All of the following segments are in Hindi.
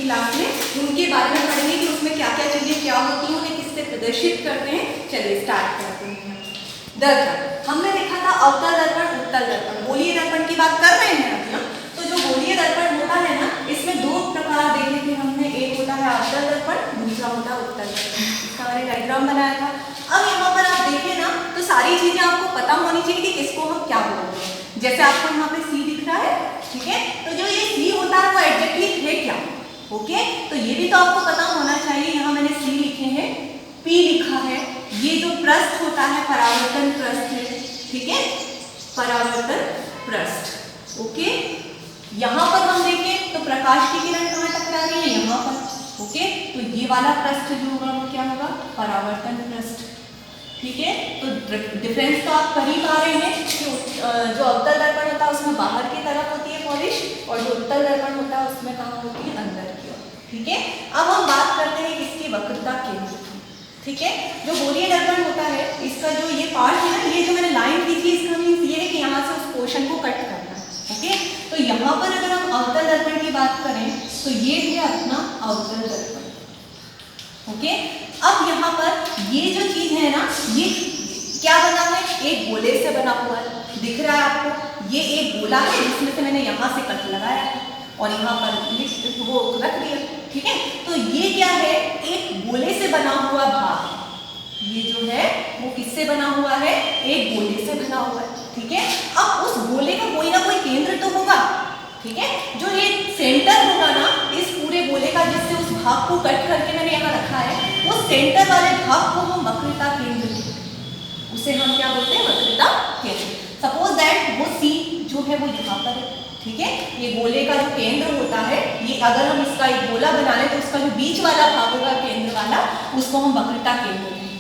क्लास में उनके बारे में पढ़ेंगे कि उसमें क्या क्या चीज़ें क्या होती हैं, उन्हें किससे प्रदर्शित करते हैं। चलिए स्टार्ट करते हैं। दर्पण हमने देखा था, अवतल दर्पण, उत्तल दर्पण। गोलीय दर्पण की बात कर रहे हैं अभी हम। तो जो गोलीय दर्पण होता है ना, इसमें दो प्रकार देखे थे हमने, एक होता है अवतल दर्पण, दूसरा होता है उत्तल दर्पण। इसका मैंने डायग्राम बनाया था। अब यहाँ पर आप देखें ना तो सारी चीजें आपको पता होनी चाहिए कि किसको हम क्या बोलते हैं। जैसे आपको यहाँ पे सी दिख रहा है, ठीक है, तो जो ये सी होता है वो एडजेक्टिव है क्या, ओके, तो ये भी तो आपको पता होना चाहिए। यहाँ मैंने सी लिखे हैं, पी लिखा है, ये जो पृष्ठ होता है परावर्तन पृष्ठ है, ठीक है, परावर्तन पृष्ठ, ओके। यहाँ पर हम देखें तो प्रकाश की किरण कहाँ टकरा रही है, यहाँ पर, ओके, तो ये वाला पृष्ठ जो होगा वो क्या होगा, परावर्तन पृष्ठ, ठीक है। तो डिफरेंस तो आप कर ही पा रहे हैं कि जो अवतल दर्पण होता है उसमें बाहर की तरफ होती है पॉलिश, और जो उत्तल दर्पण होता है उसमें कहाँ होती है, अंदर की ओर, ठीक है। अब हम बात करते हैं इसकी वक्रता केंद्र की, ठीक है। जो गोलीय दर्पण होता है इसका जो ये पार्ट है ना, ये जो मैंने लाइन खींची इसका मीन्स ये है कि यहाँ से उस पोर्शन को कट करना है, ओके। तो यहाँ पर अगर हम अवतल दर्पण की बात करें तो ये है अपना अवतल दर्पण, ओके। अब यहाँ पर ये जो चीज है ना, ये क्या बना है, एक गोले से बना हुआ है, दिख रहा है आपको, ये एक गोला है जिसमें से मैंने यहाँ से कट लगाया है और यहाँ पर वो रख दिया, ठीक है। तो ये क्या है, एक गोले से बना हुआ भाग, ये जो है वो किससे बना हुआ है, एक गोले से बना हुआ है, ठीक है। अब उस गोले का कोई ना कोई केंद्र तो होगा, ठीक है, जो ये सेंटर होगा ना इस पूरे गोले का, जिससे उस भाग को कट करके मैंने यहाँ रखा है, उस सेंटर वाले भाग को हम वक्रता केंद्र कहते हैं, उसे हम क्या बोलते हैं, वक्रता केंद्र। सपोज दैट वो सी जो है वो यहाँ पर है, ठीक है, ये गोले का जो केंद्र होता है, ये अगर हम इसका एक गोला बना लें तो उसका जो बीच वाला भाग होगा केंद्र वाला, उसको हम वक्रता केंद्र कहेंगे,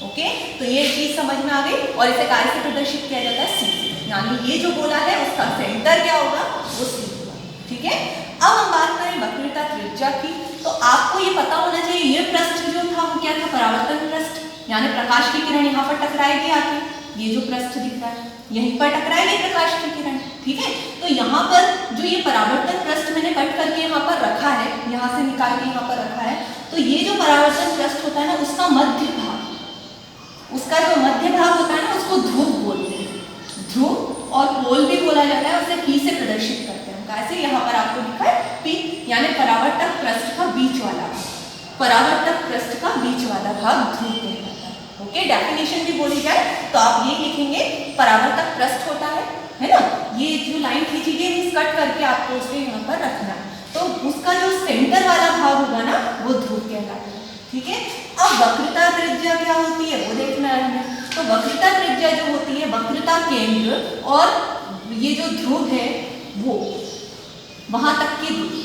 ओके। तो ये चीज समझ में आ गई, और इसे काय से प्रदर्शित किया जाता है, सी, यानी ये जो गोला है उसका सेंटर क्या होगा, वो सी होगा, ठीक है। अब हम बात करें वक्रता त्रिज्या की, तो आपको ये पता होना चाहिए ये पृष्ठ जो था वो क्या था, परावर्तन पृष्ठ, यानी प्रकाश की किरण यहाँ पर टकराएगी आके, ये जो पृष्ठ दिख रहा है यहीं पर टकराएगी प्रकाश की किरण, ठीक है। तो यहाँ पर जो ये परावर्तन पृष्ठ मैंने कट करके यहाँ पर रखा है, यहाँ से निकाल के यहाँ पर रखा है, तो ये जो परावर्तन पृष्ठ होता है ना, उसका मध्य भाग, उसका जो मध्य भाग होता है ना, उसको ध्रुव बोलते हैं, ध्रुव और पोल भी बोला जाता है, उसे पी से प्रदर्शित करते हैं। कैसे, यहाँ पर आपको लिखा है पी, यानी परावर्तक पृष्ठ का बीच वाला भाग, परावर्तक पृष्ठ का बीच वाला भाग ध्रुव कहलाता है, ओके। डेफिनेशन भी बोली जाए तो आप ये लिखेंगे, परावर्तक पृष्ठ होता है ना, ये जो लाइन खींची गई है कट करके आपको उसे यहाँ पर रखना है, तो उसका जो सेंटर वाला भाग होगा ना वो ध्रुव कहलाता है, ठीक है। अब वक्रता त्रिज्या क्या होती है वो देखना है हमें। तो वक्रता त्रिज्या जो होती है, वक्रता केंद्र और ये जो ध्रुव है वो वहां तक की दूरी,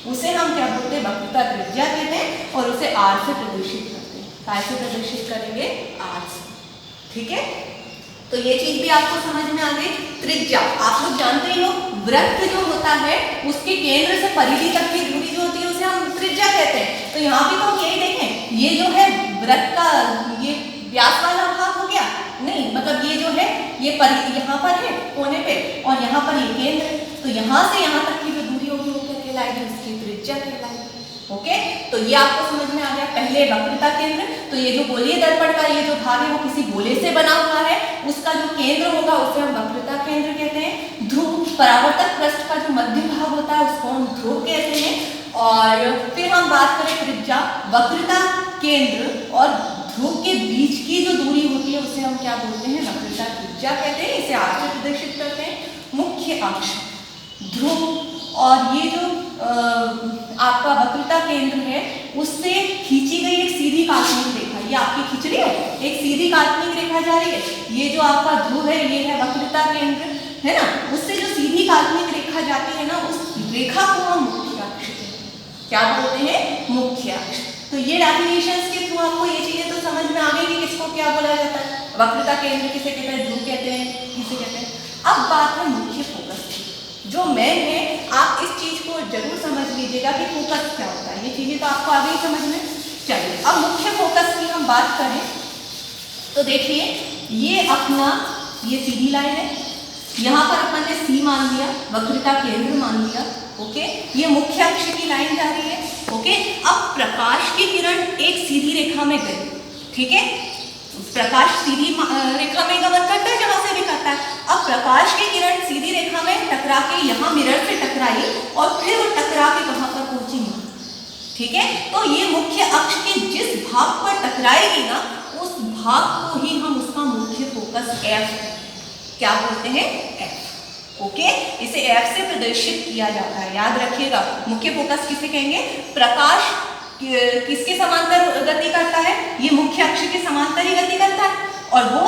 उसे हम क्या बोलते हैं, वक्रता त्रिज्या कहते हैं, और उसे आर से प्रदर्शित करते हैं। कैसे प्रदर्शित करेंगे, आर से, ठीक है। तो ये चीज भी आपको समझ में आ गई। त्रिज्या आप लोग जानते ही हो, वृत्त जो होता है उसके केंद्र से परिधि तक की दूरी जो होती है उसे हम त्रिज्या कहते हैं। तो यहाँ भी तो हम यही देखें, ये जो है वृत्त का ये व्यास वाला भाग हो गया, नहीं मतलब ये जो है ये परिधि यहाँ पर है कोने पे, और यहाँ पर ये केंद्र है, तो यहाँ से यहाँ तक की जो दूरी होगी वो क्या कहलाएगी, उसकी त्रिज्या कहलाएगी, ओके। तो ये आपको समझ में आ गया। पहले वक्रता केंद्र, तो ये जो गोलीय दर्पण का ये जो भाग है वो किसी गोले से बना हुआ है, उसका जो केंद्र होगा उसे हम वक्रता केंद्र कहते हैं। ध्रुव परावर्तक पृष्ठ का जो मध्य भाग होता है उसको हम ध्रुव कहते हैं। और फिर हम बात करें त्रिज्या, वक्रता केंद्र और ध्रुव के बीच की जो दूरी होती है उसे हम क्या बोलते हैं, वक्रता त्रिज्या कहते हैं। इसे आर से प्रदर्शित करते हैं। मुख्य अक्ष ध्रुव और ये जो आपका वक्रता केंद्र है उससे खींची गई एक सीधी काल्पनिक रेखा, ये आपकी खींच रही है, एक सीधी काल्पनिक रेखा जा रही है। ये जो आपका ध्रुव है ये है वक्रता केंद्र, है ना, उससे जो सीधी काल्पनिक रेखा जाती है ना, उस रेखा को हम मुख्य अक्ष कहते हैं। क्या बोलते हैं, मुख्य अक्ष। तो ये डेफिनेशंस के थ्रू आपको ये चीजें तो समझ में आ गई कि किसको क्या बोला जाता है, वक्रता केंद्र किसे कहते हैं, ध्रुव कहते हैं, किसे कहते हैं। अब बात है मुख्य फोकस की। जो मेन है आप इस चीज को जरूर समझ लीजिएगा कि फोकस क्या होता है, ये चीजें तो आपको आ गई समझ में। चलिए अब मुख्य फोकस की हम बात करें तो देखिए ये अपना ये सीधी लाइन है, यहाँ पर अपन ने सी मान लिया, वक्रता केंद्र मान लिया, ओके, ये मुख्य अक्ष की लाइन जा रही है। ओके, अब प्रकाश की किरण एक सीधी रेखा में गई, ठीक है, प्रकाश सीधी रेखा में गमन करता है जहां से भी करता है। अब प्रकाश की किरण सीधी रेखा में टकरा के यहाँ मिरर से टकराई और फिर वो टकरा के कहां पर पहुंची, ठीक है। तो ये मुख्य अक्ष के जिस भाग पर टकराएगी ना, उस भाग को ही हम उसका मुख्य फोकस एफ, क्या बोलते हैं, एफ। ओके, इसे एफ से प्रदर्शित किया जाता है, याद रखिएगा। मुख्य फोकस किसे कहेंगे, प्रकाश किसके समांतर गति करता है, ये मुख्य अक्ष के समांतर ही गति करता है, और वो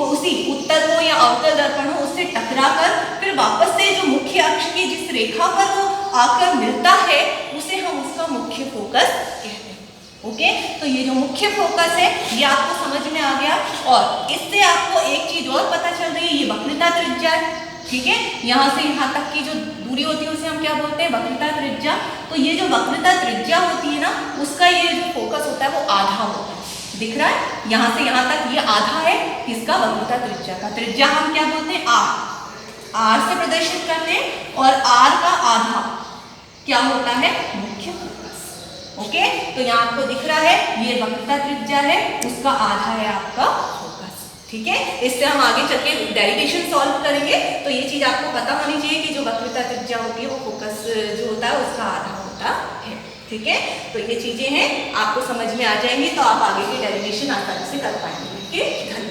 उसी उत्तल हो या अवतल दर्पण हो उससे टकराकर फिर वापस से जो मुख्य अक्ष की जिस रेखा पर वो आकर मिलता है उसे हम उसका मुख्य फोकस कहते हैं। ओके, तो ये जो मुख्य फोकस है ये आपको समझ में आ गया। और इससे आपको एक चीज और पता चल रही है, ये वक्रता त्रिज्या है, ठीक है। यहाँ से यहाँ तक की जो दूरी होती है उसे हम क्या बोलते हैं, वक्रता त्रिज्या। तो ये जो वक्रता त्रिज्या होती है ना, उसका ये जो फोकस होता है वो आधा होता है, दिख रहा है, यहाँ से यहाँ तक ये आधा है किसका, वक्रता त्रिज्या का। त्रिज्या हम क्या बोलते हैं, आर से प्रदर्शित करते हैं, और आर का आधा क्या होता है, मुख्य फोकस। ओके, तो यहाँ आपको दिख रहा है ये वक्रता त्रिज्या है, उसका आधा है आपका फोकस, ठीक है। इससे हम आगे चल के डेरिवेशन सॉल्व करेंगे, तो ये चीज आपको पता होनी चाहिए कि जो वक्रता त्रिज्या होती है वो फोकस जो होता है उसका आधा होता है, ठीक है। तो ये चीजें हैं आपको समझ में आ जाएंगी, तो आप आगे की डेरिवेशन आसानी से कर पाएंगे। ठीक है।